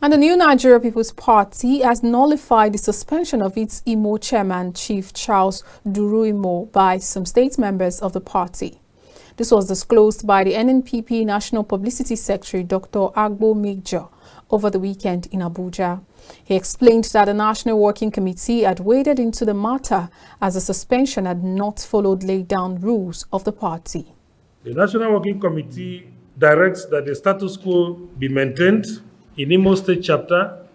And the New Nigeria People's Party has nullified the suspension of its Imo chairman, Chief Charles Duru Imo, by some state members of the party. This was disclosed by the NNPP National Publicity Secretary, Dr. Agbo Major, over the weekend in Abuja. He explained that the National Working Committee had waded into the matter as the suspension had not followed laid-down rules of the party. The National Working Committee directs that the status quo be maintained in Imo State Chapter,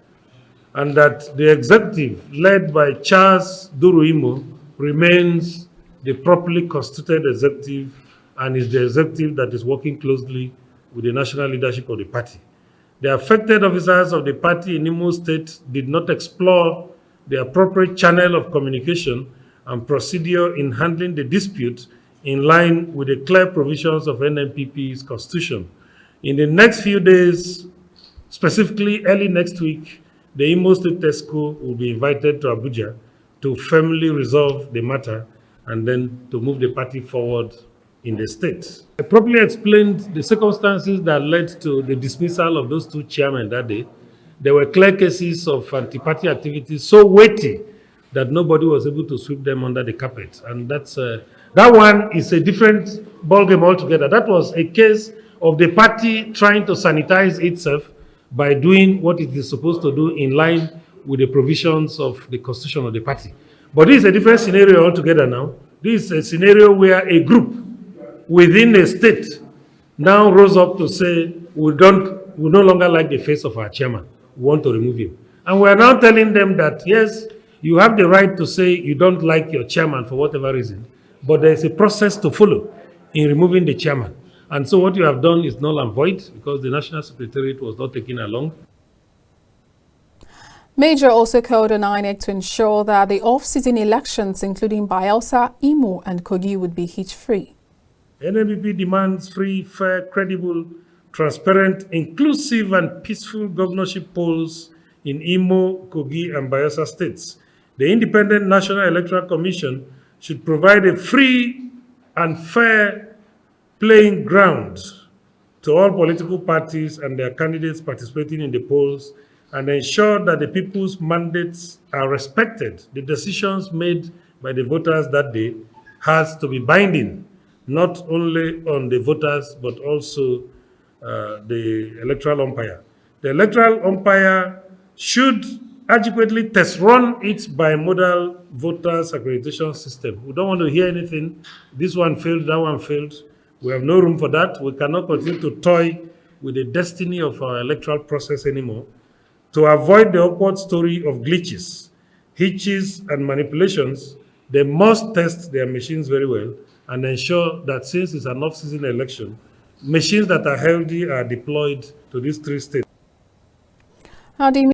and that the executive led by Charles Duru Imo remains the properly constituted executive and is the executive that is working closely with the national leadership of the party. The affected officers of the party in Imo State did not explore the appropriate channel of communication and procedure in handling the dispute in line with the clear provisions of NNPP's constitution. In the next few days, specifically early next week, the Imo State Tesco will be invited to Abuja to firmly resolve the matter and then to move the party forward in the state. I properly explained the circumstances that led to the dismissal of those two chairmen that day. There were clear cases of anti-party activities so weighty that nobody was able to sweep them under the carpet. And that one is a different ballgame altogether. That was a case of the party trying to sanitize itself by doing what it is supposed to do in line with the provisions of the constitution of the party. But this is a different scenario altogether now. This is a scenario where a group within a state now rose up to say, we no longer like the face of our chairman. We want to remove him. And we are now telling them that, yes, you have the right to say you don't like your chairman for whatever reason, but there is a process to follow in removing the chairman. And so what you have done is null and void because the National Secretariat was not taken along. Major also called on INEC to ensure that the off-season elections, including Bayelsa, Imo and Kogi, would be hitch-free. NNPP demands free, fair, credible, transparent, inclusive and peaceful governorship polls in Imo, Kogi and Bayelsa states. The Independent National Electoral Commission should provide a free and fair playing ground to all political parties and their candidates participating in the polls and ensure that the people's mandates are respected. The decisions made by the voters that day has to be binding, not only on the voters, but also the electoral umpire. The electoral umpire should adequately test run its bimodal voters accreditation system. We don't want to hear anything. This one failed, that one failed. We have no room for that. We cannot continue to toy with the destiny of our electoral process anymore. To avoid the awkward story of glitches, hitches, and manipulations, they must test their machines very well and ensure that since it's an off-season election, machines that are healthy are deployed to these three states.